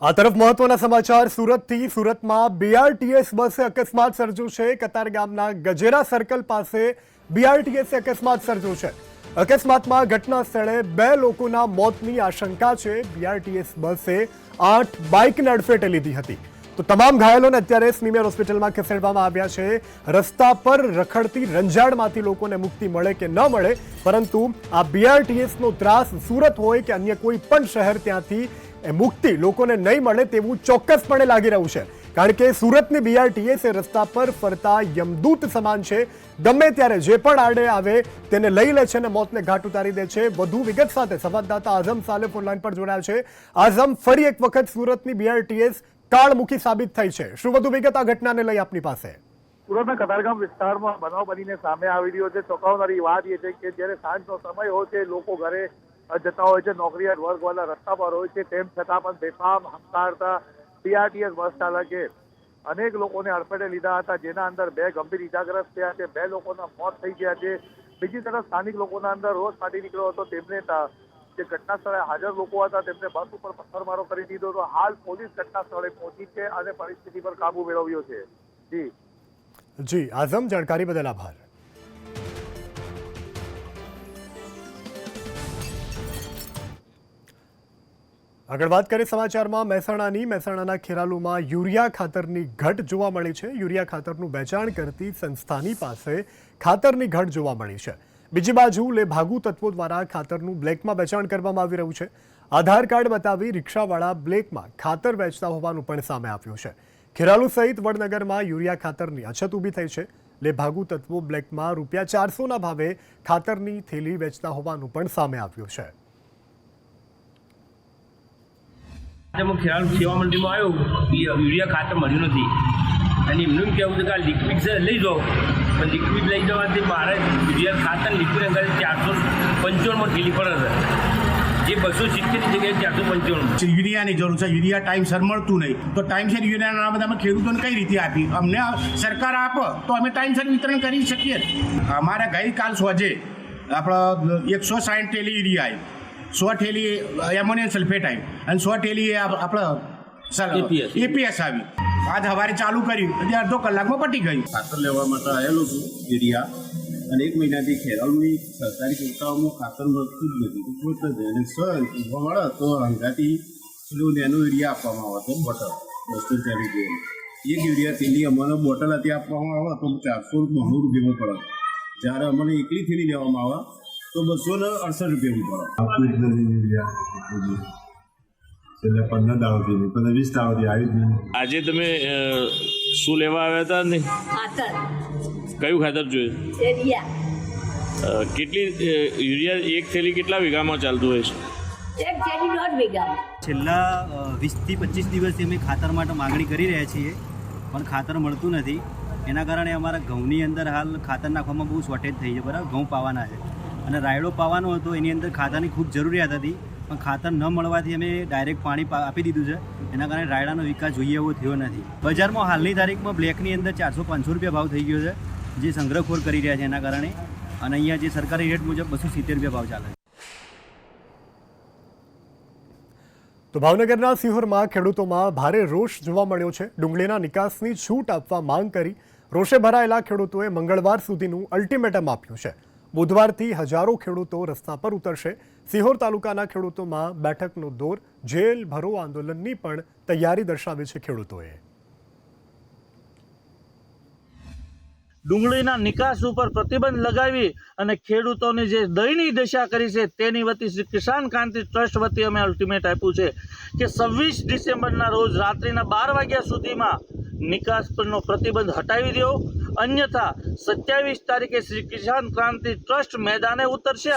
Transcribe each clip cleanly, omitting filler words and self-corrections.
આ તરફ મહત્વના સમાચાર સુરતથી સુરતમાં બીઆરટીએસ બસે અકસ્માત સર્જ્યો છે। કતારગામના ગજેરા સર્કલ પાસે બીઆરટીએસે અકસ્માત સર્જ્યો છે। અકસ્માતમાં ઘટના સ્થળે 2 લોકોના મોતની આશંકા છે। બીઆરટીએસ બસે 8 બાઇકને અડફેટે લીધી હતી તો તમામ ઘાયલોને અત્યારે સ્મીમેર હોસ્પિટલમાં ખસેડવામાં આવ્યા છે। રસ્તા પર રખડતી રંજાડમાંથી લોકોને મુક્તિ મળે કે ન મળે, પરંતુ આ બીઆરટીએસનો ત્રાસ સુરત હોય કે અન્ય કોઈ પણ શહેર ત્યાંથી મુક્તિ લોકોને નહીં મળે તેવું ચોક્કસપણે લાગી રહ્યું છે, કારણ કે સુરતની બીઆરટીએસ એ રસ્તા પર ફરતા યમદૂત સમાન છે। ગમે ત્યારે જે પણ આડે આવે તેને લઈ લે છે અને મોતને ઘાટ ઉતારી દે છે। વધુ વિગત સાથે સંવાદદાતા આઝમ સાલે ફોનલાઈન પર જોડાયા છે। આઝમ, ફરી એક વખત સુરતની બીઆરટીએસ કાળમુખી સાબિત થઈ છે। શું વધુ વિગત આ ઘટનાને લઈ આપની પાસે? સુરતના કતારગામ વિસ્તારમાં બનાવ બનીને સામે આવી રહ્યો છે। ચોંકાવનારી વાત એ છે કે જ્યારે સાંજનો સમય હોય છે, લોકો ઘરે જતા હોય છે, નોકરિયાત વર્ગવાળા રસ્તા પર હોય છે, તેમ છતાં પણ બેફામ હંકારતા બીઆરટીએસ બસ ચાલકે અનેક લોકોને અડફેટે લીધા હતા, જેના અંદર 2 ગંભીર ઇજાગ્રસ્ત થયા છે, 2 લોકોના મોત થઈ ગયા છે। બીજી તરફ સ્થાનિક લોકોના અંદર રોષ ફાટી નીકળ્યો હતો। તેમને જે ઘટના સ્થળે હાજર લોકો હતા તેમને બસ ઉપર પથ્થરમારો કરી દીધો હતો। હાલ પોલીસ ઘટના સ્થળે પહોંચી છે અને પરિસ્થિતિ પર કાબુ મેળવ્યો છે। જી આઝમ, જાણકારી બદલ આભાર। આગળ વાત કરીએ સમાચારમાં મહેસાણાના ખેરાલુમાં યુરિયા ખાતરની ઘટ જોવા મળી છે। યુરિયા ખાતરનું વેચાણ કરતી સંસ્થાની પાસે ખાતરની ઘટ જોવા મળી છે। બીજી બાજુ લેભાગુ તત્વો દ્વારા ખાતરનું બ્લેકમાં વેચાણ કરવામાં આવી રહ્યું છે। આધાર કાર્ડ બતાવી રિક્ષાવાળા બ્લેકમાં ખાતર વેચતા હોવાનું પણ સામે આવ્યું છે। ખેરાલુ સહિત વડનગરમાં યુરિયા ખાતરની અછત ઊભી થઈ છે। લેભાગુ તત્વો બ્લેકમાં ₹400ના ભાવે ખાતરની થેલી વેચતા હોવાનું પણ સામે આવ્યું છે। હું ખેરાલુ સેવા મંડળીમાં આવ્યો, યુરિયા ખાતર મળ્યું નથી અને એમનું કહેવું છે કે આ લિક્વિડ છે લઈ જાઓ, પણ લિક્વિડ લઈ જવાથી મારે યુરિયા ખાતર લિક્વિડ અંગે 455માં થેલી પડે છે, જે 270ની જગ્યાએ 455। યુરિયાની જરૂર છે, યુરિયા ટાઈમસર મળતું નહીં, તો ટાઈમસર યુરિયાના નામે અમે ખેડૂતોને કઈ રીતે આપી? અમને સરકાર આપો તો અમે ટાઈમસર વિતરણ કરી શકીએ। અમારે ગઈકાલ સોજે આપણો 160 થેલી યુરિયા આવી, 100 થેલી એમોનિયમ સલ્ફેટ આવી અને 100 થેલી આપણે એપીએસ આવી। આજ સવારે ચાલુ કર્યું એટલે અડધો કલાકમાં પટી ગયું। ખાતર લેવા માટે આવેલો છું યુરિયા, અને 1 મહિનાથી ખેરાલુની સરકારી સંસ્થાઓમાં ખાતર મળતું જ નથી, મળતું જ અને મળે તો હંગાથી પેલું નેનો યુરિયા આપવામાં આવે છે, બોટલ 240 જેવું। એક યુરિયા થેલી અમને બોટલ હતી આપવામાં આવે તો 490 રૂપિયામાં પડે, જ્યારે અમને એકલી થેલી લેવામાં આવે તો 268 રૂપિયામાં પડે। છેલ્લે 15 દાડોથી 20 દાડોથી આવી જ નહીં। આજે તમે શું લેવા આવ્યા હતા ને? ખાતર। કયું ખાતર જોયું? યુરિયા। કેટલી યુરિયા એક થેલી કેટલા વીઘામાં ચાલતું હોય છે? એક થેલી 1.5 વીઘા। છેલ્લા 20થી 25 દિવસથી અમે ખાતર માટે માગણી કરી રહ્યા છીએ, પણ ખાતર મળતું નથી। એના કારણે અમારા ઘઉંની અંદર હાલ ખાતર નાખવામાં બહુ શોર્ટેજ થઈ છે, બરાબર? ઘઉં પાવાના છે અને રાયડો પાવાનો હતો, એની અંદર ખાતરની ખૂબ જરૂરિયાત હતી, પણ ખાતર ન મળવાથી અમે ડાયરેક્ટ પાણી આપી દીધું છે। એના કારણે રાયડાનો વિકાસ જોઈએ એવો થયો નથી। બજારમાં હાલની તારીખમાં બ્લેકની અંદર 400-500 રૂપિયા ભાવ થઈ ગયો છે, જે સંગ્રહખોર કરી રહ્યા છે એના કારણે, અને અહીંયા જે સરકારી રેટ મુજબ 270 રૂપિયા ભાવ ચાલે છે। તો ભાવનગરના સિહોરમાં ખેડૂતોમાં ભારે રોષ જોવા મળ્યો છે। ડુંગળીના નિકાસની છૂટ આપવા માંગ કરી રોષે ભરાયેલા ખેડૂતોએ મંગળવાર સુધીનું અલ્ટિમેટમ આપ્યું છે। બુધવારથી હજારો ખેડૂતો રસ્તા પર ઉતરશે। સિહોર તાલુકાના ખેડૂતોમાં બેઠકનો દોર, જેલ ભરો આંદોલનની પણ તૈયારી દર્શાવી છે ખેડૂતોએ। ડુંગળીના નિકાસ ઉપર પ્રતિબંધ લગાવી અને ખેડૂતોની જે દયનીય દશા કરી છે તેની વતી શ્રી કિસાન ક્રાંતિ ટ્રસ્ટ વતી અમે અલ્ટિમેટ આપ્યું છે કે 26 ડિસેમ્બરના રોજ રાત્રિના 12 વાગ્યા સુધીમાં નિકાસ પરનો પ્રતિબંધ હટાવી દો, અન્યથા 27 તારીખે શ્રી કિસાન ક્રાંતિ ટ્રસ્ટ મેદાને ઉતરશે।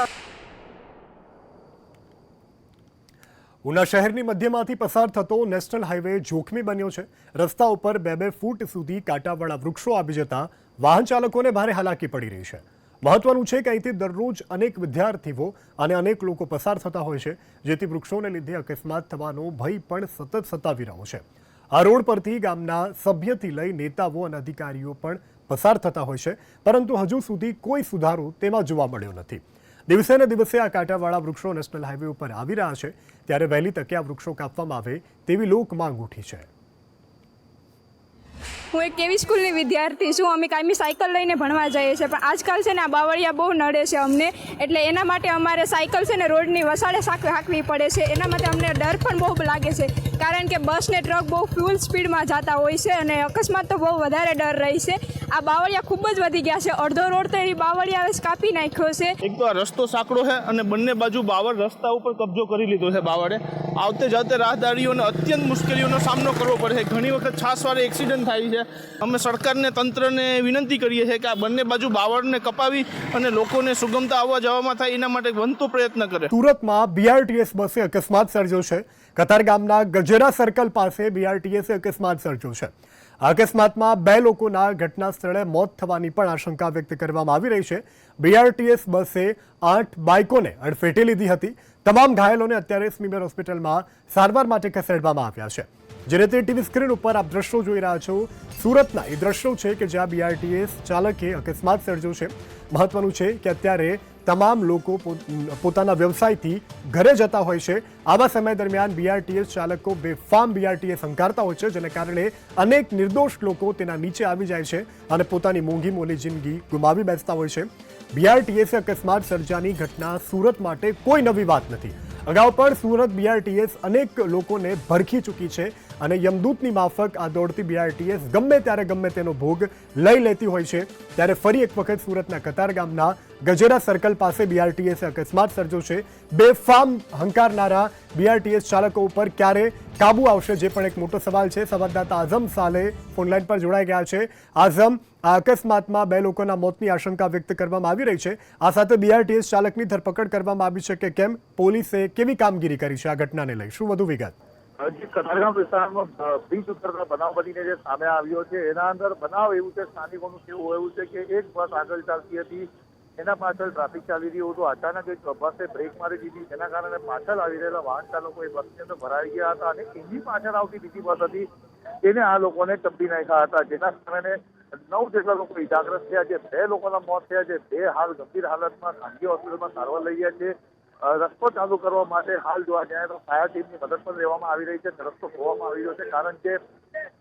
ઉના શહેરની મધ્યમાંથી પસાર થતો નેશનલ હાઈવે જોખમી બન્યો છે। રસ્તા ઉપર 2-2 ફૂટ સુધી કાંટાવાળા વૃક્ષો આવી જતા વાહન ચાલકોને ભારે હાલાકી પડી રહી છે। મહત્વનું છે કે અહીંથી દરરોજ અનેક વિદ્યાર્થીઓ અને અનેક લોકો પસાર થતા હોય છે, જેથી વૃક્ષોને લીધે અકસ્માત થવાનો ભય પણ સતત સતાવી રહ્યો છે। આ રોડ પરથી ગામના સભ્યથી લઈ નેતાઓ અને અધિકારીઓ પણ પસાર થતા હોય છે, પરંતુ હજુ સુધી કોઈ સુધારો તેમાં જોવા મળ્યો નથી। દિવસે ને દિવસે આ કાંટાવાળા વૃક્ષો નેશનલ હાઈવે ઉપર આવી રહ્યા છે, ત્યારે વહેલી તકે આ વૃક્ષો કાપવામાં આવે તેવી લોક માંગ ઉઠી છે. હું એક એવી સ્કૂલની વિદ્યાર્થી છું. અમે કાયમી સાયકલ લઈને ભણવા જઈએ છીએ, પણ આજકાલ છે ને આ બાવળિયા બહુ નડે છે અમને, એટલે એના માટે અમારે સાયકલ છે ને રોડની વસાડે હાંકવી પડે છે. એના માટે અમને ડર પણ બહુ લાગે છે, કારણ કે બસ ને ટ્રક બહુ ફૂલ સ્પીડમાં જતા હોય છે અને અકસ્માત તો બહુ વધારે ડર રહી છે. આ બાવળિયા ખૂબ જ વધી ગયા છે. અડધો રોડ તો એ બાવળિયા કાપી નાખ્યો છે. એક તો આ રસ્તો સાંકડો છે અને બંને બાજુ બાવળ રસ્તા ઉપર કબજો કરી લીધો છે. બાવળે આવતે જાતે રાહદારીઓને અત્યંત મુશ્કેલીઓનો સામનો કરવો પડે છે. ઘણી વખત છાસવારે એક્સિડન્ટ થાય છે. અમે સરકારને તંત્રને વિનંતી કરીએ છીએ કે આ બંને બાજુ બાવળને કપાવી અને લોકોને સુગમતા આવવા જવામાં થાય એના માટે બનતો પ્રયત્ન કરે. સુરતમાં BRTS બસે અકસ્માત સર્જ્યો છે. કતારગામના ગજેરા સર્કલ પાસે BRTS અકસ્માત સર્જ્યો છે. આ અકસ્માતમાં 2 લોકોના ઘટના સ્થળે મોત થવાની પણ આશંકા વ્યક્ત કરવામાં આવી રહી છે. BRTS બસે 8 બાઇકોને અડફેટે લીધી હતી. તમામ ઘાયલોને અત્યારે સ્મીમેર હોસ્પિટલમાં સારવાર માટે ખસેડવામાં આવ્યા છે. જે રીતે ટીવી સ્ક્રીન ઉપર આપ દ્રશ્યો જોઈ રહ્યા છો, સુરતના એ દ્રશ્યો છે કે જ્યાં BRTS ચાલકે અકસ્માત સર્જ્યો છે. મહત્વનું છે કે અત્યારે તમામ લોકો પોતાના વ્યવસાયથી ઘરે જતા હોય છે. આવા સમય દરમિયાન BRTS ચાલકો બેફામ BRTS હંકારતા હોય છે, જેને કારણે અનેક નિર્દોષ લોકો તેના નીચે આવી જાય છે અને પોતાની મોંઘી મોલી જિંદગી ગુમાવી બેસતા હોય છે. BRTS અકસ્માત સર્જાની ઘટના સુરત માટે કોઈ નવી વાત નથી. અગાઉ પણ સુરત BRTS અનેક લોકોને ભરખી ચૂકી છે અને યમદૂતની માફક આ દોડતી BRTS ગમે ત્યારે ગમે તેનો ભોગ લઈ લેતી હોય છે. ત્યારે ફરી એક વખત સુરતના કતારગામના ગજેરા સર્કલ પાસે BRTS અકસ્માત સર્જ્યો છે. બેફામ હંકારનારા BRTS ચાલકો ઉપર ક્યારે કાબુ આવશે, જે પણ એક મોટો સવાલ છે. સંવાદદાતા આઝમ સાલે ફોનલાઈન પર જોડાઈ ગયા છે. આઝમ, આ અકસ્માતમાં 2 લોકોના મોતની આશંકા વ્યક્ત કરવામાં આવી રહી છે. આ સાથે BRTS ચાલકની ધરપકડ કરવામાં આવી છે કે કેમ? પોલીસે કેવી કામગીરી કરી છે આ ઘટનાને લઈ? શું વધુ વિગત? કતારગામ વિસ્તારમાં બીચ ઉત્તરના બનાવ બનીને જે સામે આવ્યો છે, એના અંદર બનાવ એવું છે, સ્થાનિકોનું કેવું એવું છે કે એક બસ આગળ ચાલતી હતી, એના પાછળ ટ્રાફિક ચાલી રહ્યું હતું. અચાનક એક બસે બ્રેક મારી દીધી, જેના કારણે પાછળ આવી રહેલા વાહન ચાલકો એ બસની અંદર ભરાઈ ગયા હતા અને એની પાછળ આવતી બીજી બસ હતી, એને આ લોકોને ટપી નાખ્યા હતા, જેના કારણે 9 જેટલા લોકો ઇજાગ્રસ્ત થયા છે. 2 લોકોના મોત થયા છે. 2 હાલ ગંભીર હાલતમાં ખાનગી હોસ્પિટલમાં સારવાર લઈ ગયા છે. રસ્તો ચાલુ કરવા માટે હાલ જોવા જાય તો ફાયર ટીમની મદદ પણ લેવામાં આવી રહી છે. રસ્તો ખોવામાં આવી રહ્યો છે, કારણ કે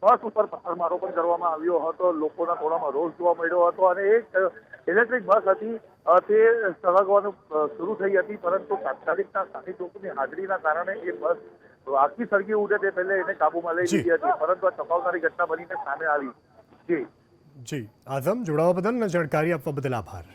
બસ ઉપર પથ્થરમારો પણ કરવામાં આવ્યો હતો. લોકોના ટોળામાં રોષ જોવા મળ્યો હતો અને એક ઇલેક્ટ્રિક બસ હતી તે સળગવાનું શરૂ થઈ હતી, પરંતુ તાત્કાલિકના સ્થાનિક લોકોની હાજરીના કારણે એ બસ આખી સળગી ઉઠે તે પહેલા એને કાબુમાં લઈ લીધી હતી, પરંતુ આ ચોંકાવનારી ઘટના બનીને સામે આવી. જી આઝમ, જોડાવા બદલ અને જાણકારી આપવા બદલ આભાર.